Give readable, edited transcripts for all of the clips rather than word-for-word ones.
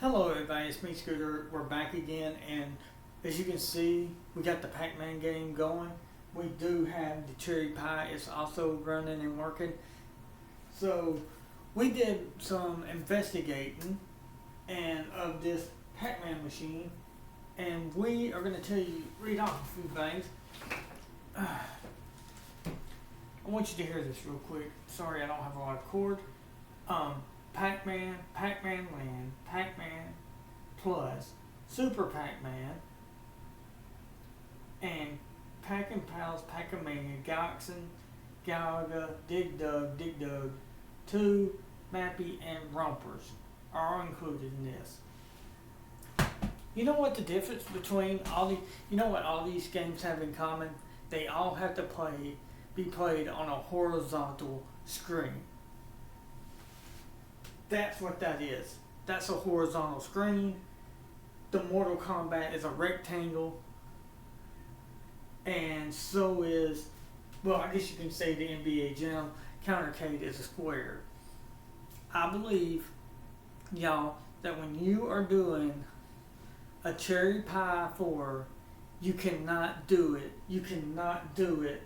Hello everybody, it's me Scooter. We're back again, and as you can see, we got the Pac-Man game going. We do have the cherry pie, it's also running and working. So we did some investigating and of this Pac-Man machine, and we are going to tell you, read off a few things. I want you to hear this real quick. Sorry I don't have a lot of cord. Pac-Man, Pac-Man Land, Pac-Man Plus, Super Pac-Man, and Pac-and-Pals, Pac-a-Mania, Galaxin, Galaga, Dig Dug, 2, Mappy, and Rompers are all included in this. You know what the difference between all these games have in common? They all have to be played on a horizontal screen. That's what that is. That's a horizontal screen. The Mortal Kombat is a rectangle. And so is, well, I guess you can say the NBA Jam Countercade is a square. I believe, y'all, that when you are doing a cherry pie 4, you cannot do it. You cannot do it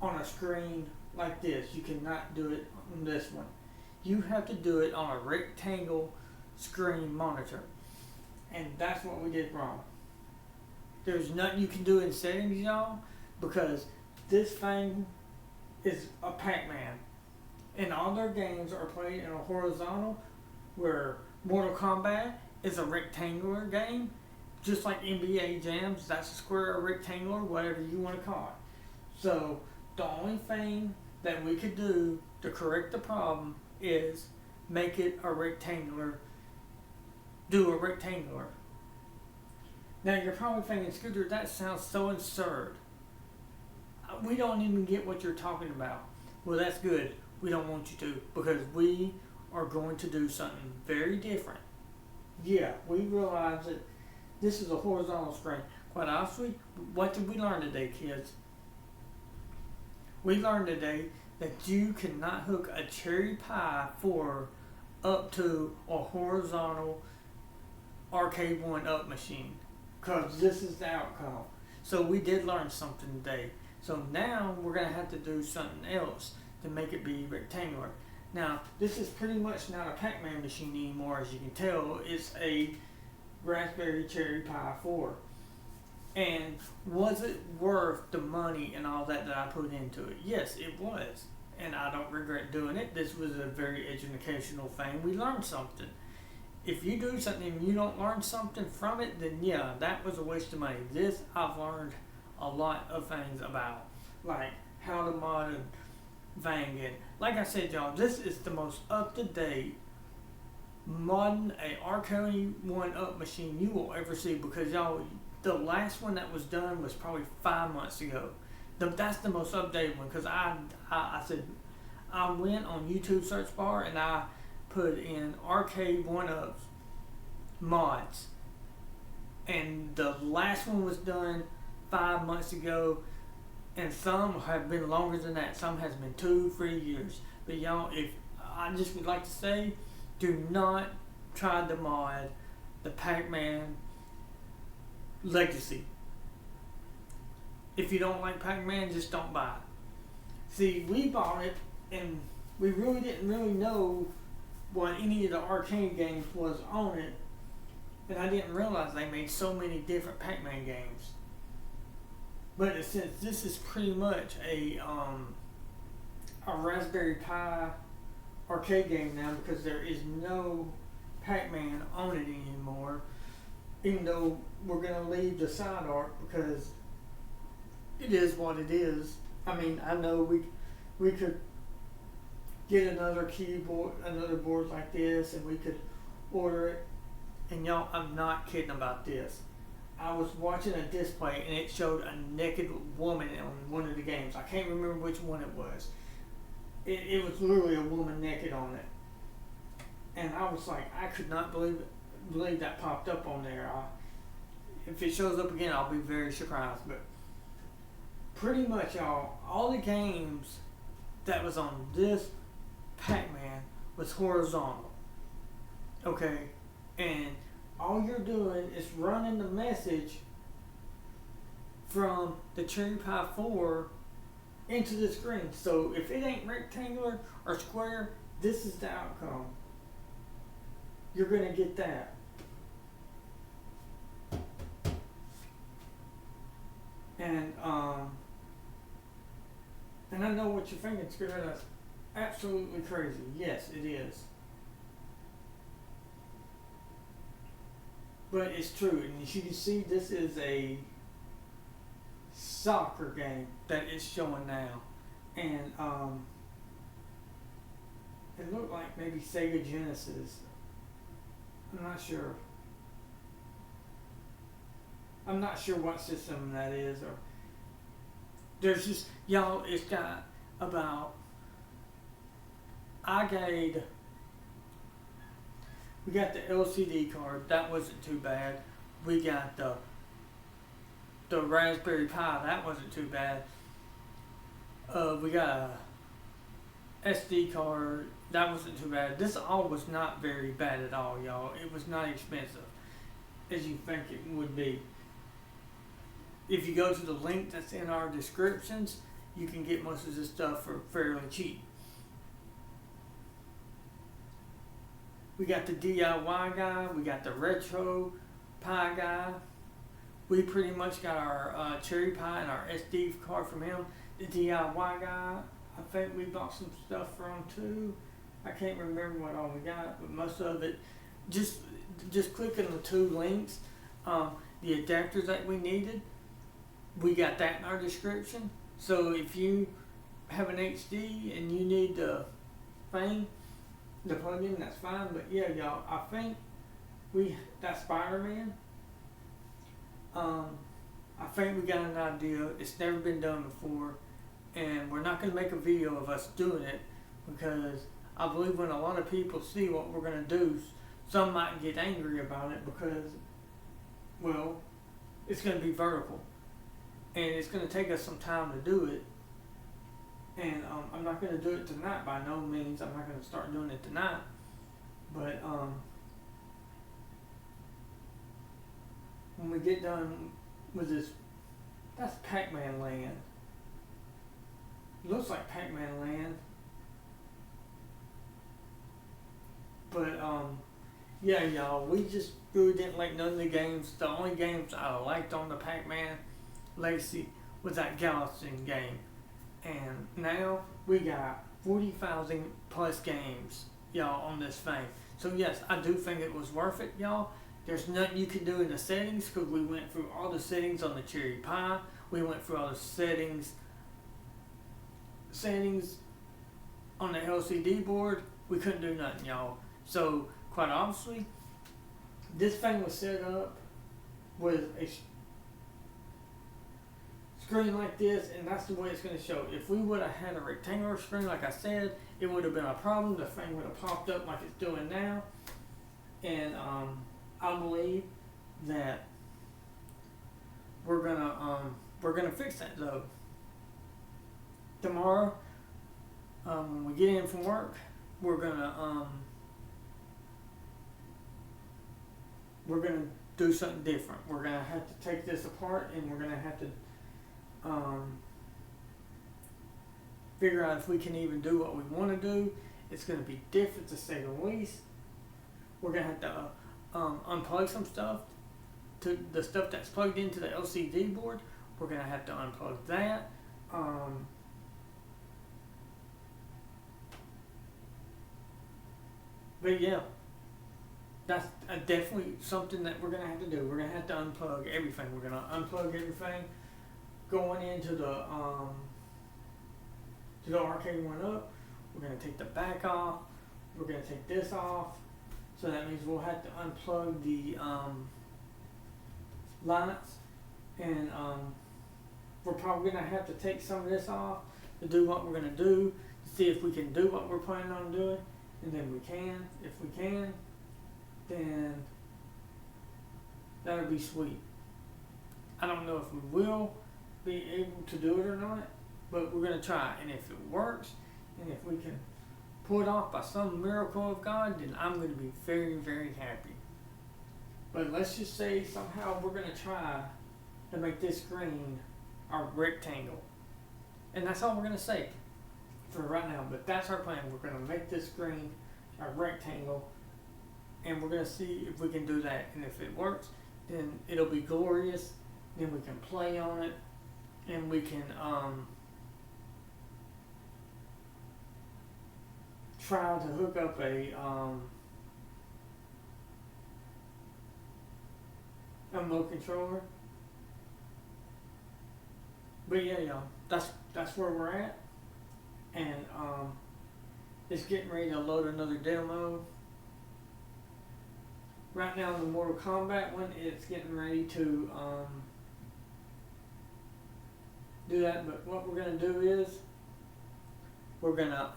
on a screen like this. You cannot do it on this one. You have to do it on a rectangle screen monitor. And that's what we did wrong. There's nothing you can do in settings, y'all, because this thing is a Pac-Man. And all their games are played in a horizontal, where Mortal Kombat is a rectangular game, just like NBA Jams, that's a square or rectangular, whatever you want to call it. So the only thing that we could do to correct the problem is make it a rectangular, do a rectangular. Now you're probably thinking, Scooter, that sounds so absurd. We don't even get what you're talking about. Well, that's good. We don't want you to, because we are going to do something very different. Yeah, we realize that this is a horizontal screen. Quite honestly, what did we learn today, kids? We learned today that you cannot hook a cherry pie 4 up to a horizontal arcade1up machine, because this is the outcome. So we did learn something today. So now we're going to have to do something else to make it be rectangular. Now this is pretty much not a Pac-Man machine anymore, as you can tell. It's a Raspberry Cherry Pi 4. And was it worth the money and all that I put into it? Yes, it was. And I don't regret doing it. This was a very educational thing. We learned something. If you do something and you don't learn something from it, then yeah, that was a waste of money. This I've learned a lot of things about, like how to mod and thing. And like I said, y'all, this is the most up-to-date modding a arcade1up machine you will ever see, because y'all, the last one that was done was probably 5 months ago. That's the most updated one, because I said, I went on YouTube search bar and I put in arcade1up mods, and the last one was done 5 months ago, and some have been longer than that. Some has been 2-3 years. But y'all, if I just would like to say, do not try to mod the Pac-Man Legacy. If you don't like Pac-Man, just don't buy it. See, we bought it and we really didn't know what any of the arcade games was on it, and I didn't realize they made so many different Pac-Man games. But since this is pretty much a Raspberry Pi arcade game now, because there is no Pac-Man on it anymore, even though we're going to leave the side art because it is what it is. I mean, I know we could get another keyboard, another board like this, and we could order it. And y'all, I'm not kidding about this. I was watching a display and it showed a naked woman on one of the games. I can't remember which one it was. It was literally a woman naked on it. And I was like, I could not believe that popped up on there. If it shows up again, I'll be very surprised. But pretty much, y'all, all the games that was on this Pac-Man was horizontal. Okay, and all you're doing is running the message from the Cherry Pie 4 into the screen. So if it ain't rectangular or square, this is the outcome. You're going to get that. And I know what you're thinking, Scooter. That's absolutely crazy. Yes, it is. But it's true. And as you can see, this is a soccer game that it's showing now. And it looked like maybe Sega Genesis. I'm not sure. I'm not sure what system that is, or there's just, y'all, it's got about, we got the LCD card, that wasn't too bad. We got the Raspberry Pi, that wasn't too bad. We got a SD card, that wasn't too bad. This all was not very bad at all, y'all. It was not expensive as you think it would be. If you go to the link that's in our descriptions, you can get most of this stuff for fairly cheap. We got the DIY guy, we got the retro Pi guy. We pretty much got our Cherry Pie and our SD card from him. The DIY guy, I think we bought some stuff from too. I can't remember what all we got, but most of it, just click on the two links. The adapters that we needed, we got that in our description. So if you have an HD and you need the thing, the plug-in, that's fine. But yeah, y'all, I think that Spider-Man, I think we got an idea. It's never been done before, and we're not going to make a video of us doing it, because I believe when a lot of people see what we're going to do, some might get angry about it, because, well, it's going to be vertical, and it's going to take us some time to do it. And I'm not going to do it tonight, by no means. I'm not going to start doing it tonight. But when we get done with this, that's Pac-Man land. It looks like Pac-Man land. But yeah, y'all, we just really didn't like none of the games. The only games I liked on the Pac-Man Legacy was that Galaxian game. And now we got 40,000 plus games, y'all, on this thing. So yes, I do think it was worth it, y'all. There's nothing you can do in the settings, because we went through all the settings on the Cherry Pie. We went through all the settings on the LCD board. We couldn't do nothing, y'all. So quite obviously, this thing was set up with a screen like this, and that's the way it's going to show. If we would have had a rectangular screen, like I said, it would have been a problem. The thing would have popped up like it's doing now. And I believe that we're gonna fix that though. Tomorrow, when we get in from work, we're gonna do something different. We're gonna have to take this apart, and we're gonna have to figure out if we can even do what we want to do. It's going to be different, to say the least. We're going to have to unplug some stuff. To the stuff that's plugged into the LCD board, we're going to have to unplug that. But yeah, that's definitely something that we're going to have to do. We're going to have to unplug everything. We're going to unplug everything going into the arcade1up. We're going to take the back off. We're going to take this off. So that means we'll have to unplug the lights, and we're probably going to have to take some of this off to do what we're going to do, to see if we can do what we're planning on doing, and then we can. If we can, then that'll be sweet. I don't know if we will be able to do it or not, but we're going to try. And if it works, and if we can pull it off by some miracle of God, then I'm going to be very, very happy. But let's just say somehow we're gonna try to make this screen our rectangle. And that's all we're gonna say for right now. But that's our plan. We're gonna make this screen our rectangle, and we're gonna see if we can do that. And if it works, then it'll be glorious. Then we can play on it, and we can try to hook up a remote controller. But yeah, y'all, that's where we're at, and it's getting ready to load another demo. Right now, the Mortal Kombat one, it's getting ready to do that. But what we're gonna do is we're gonna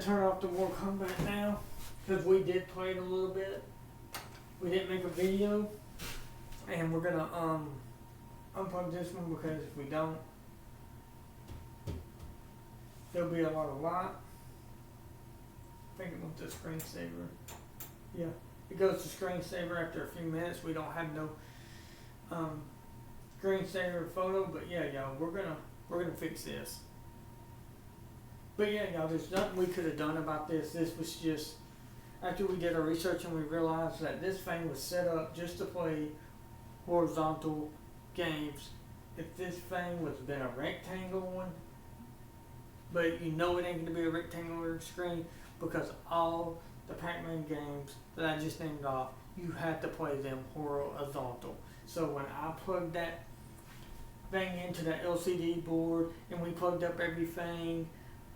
turn off the Mortal Kombat now, because we did play it a little bit. We didn't make a video, and we're gonna unplug this one, because if we don't, there'll be a lot of light. I think it went to screensaver. Yeah, it goes to screensaver after a few minutes. We don't have no screensaver photo, but yeah, y'all, we're gonna fix this. But yeah, y'all, there's nothing we could have done about this. This was just after we did our research, and we realized that this thing was set up just to play horizontal games. If this thing was been a rectangle one, but you know it ain't gonna be a rectangular screen, because all the Pac-Man games that I just named off, you had to play them horizontal. So when I plugged that thing into that LCD board, and we plugged up everything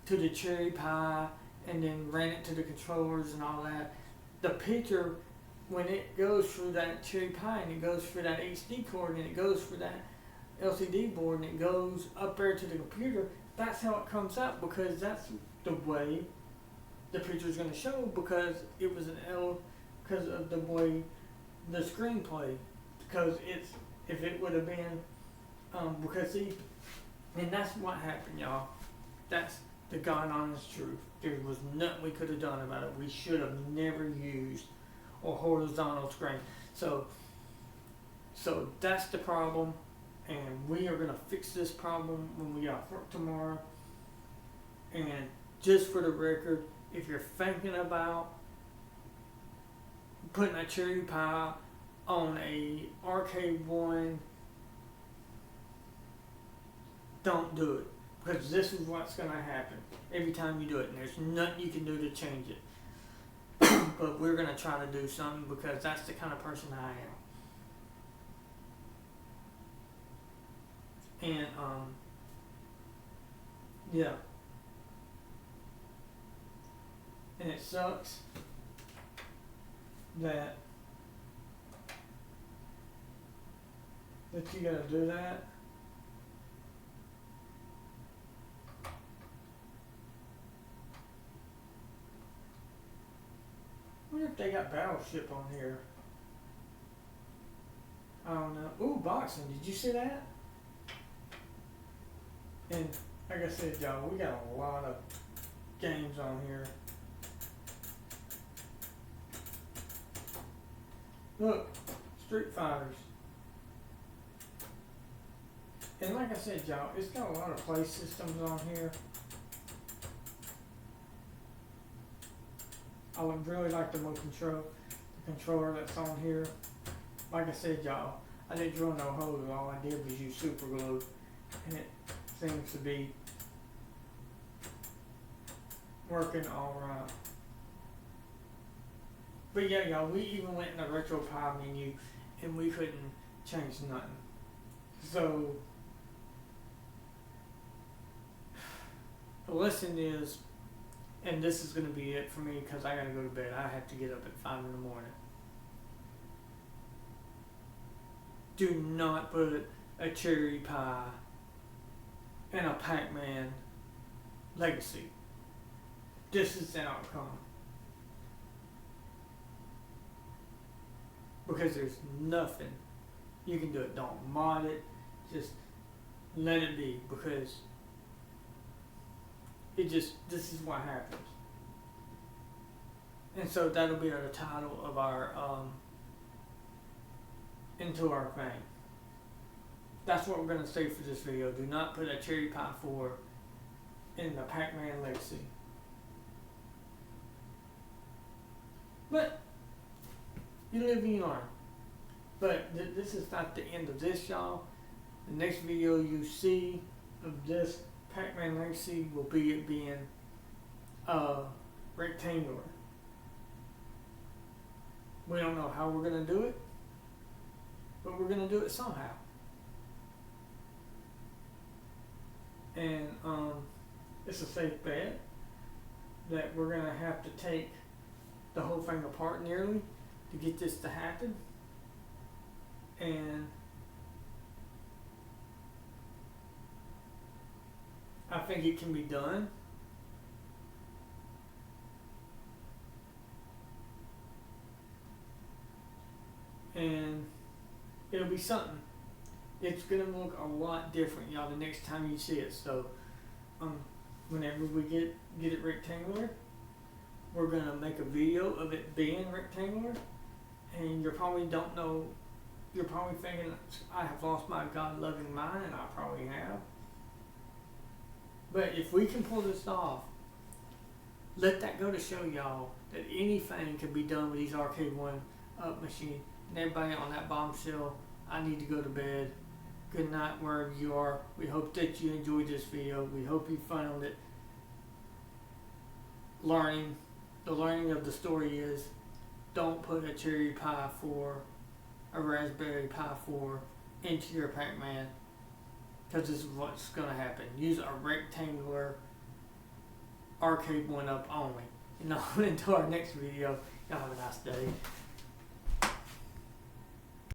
to the cherry pie, and then ran it to the controllers and all that, the picture, when it goes through that cherry pie, and it goes through that HD cord, and it goes through that LCD board, and it goes up there to the computer, that's how it comes out, because that's the way the picture is going to show, because it was because of the way the screenplay, because if it would have been, because see, and that's what happened, y'all. That's the God honest truth. There was nothing we could have done about it. We should have never used a horizontal screen. So that's the problem, and we are going to fix this problem when we get off work tomorrow. And just for the record, if you're thinking about putting a cherry pie on a arcade one, don't do it, because this is what's going to happen every time you do it, and there's nothing you can do to change it. But we're going to try to do something, because that's the kind of person I am. And yeah, and it sucks that you gotta do that. I wonder if they got Battleship on here. I don't know. Ooh, boxing. Did you see that? And like I said, y'all, we got a lot of games on here. Look, Street Fighters. And like I said, y'all, it's got a lot of play systems on here. I would really like the controller that's on here. Like I said, y'all, I didn't drill no holes. All I did was use super glue, and it seems to be working all right. But yeah, y'all, we even went in the retro pie menu, and we couldn't change nothing. So the lesson is, and this is going to be it for me, because I got to go to bed. I have to get up at 5 in the morning. Do not put a cherry pie in a Pac-Man Legacy. This is the outcome. Because there's nothing you can do it. Don't mod it. Just let it be, because this is what happens. And so that'll be the title of our into our thing. That's what we're going to say for this video. Do not put a Cherry Pie 4 in the Pac-Man Legacy. But you live and you learn. But this is not the end of this, y'all. The next video you see of this Pac-Man Legacy will be it being rectangular. We don't know how we're going to do it, but we're going to do it somehow. And it's a safe bet that we're going to have to take the whole thing apart nearly to get this to happen. And I think it can be done. And it'll be something. It's gonna look a lot different, y'all, the next time you see it. So whenever we get it rectangular, we're gonna make a video of it being rectangular. And you probably don't know, you're probably thinking, I have lost my God-loving mind, and I probably have. But if we can pull this off, let that go to show y'all that anything can be done with these arcade1up machines. And everybody on that bombshell, I need to go to bed. Good night wherever you are. We hope that you enjoyed this video. We hope you found it learning. The learning of the story is, don't put a Cherry Pie 4, a Raspberry Pi 4 into your Pac-Man, because this is what's going to happen. Use a rectangular arcade1up only. And on into our next video. Y'all have a nice day.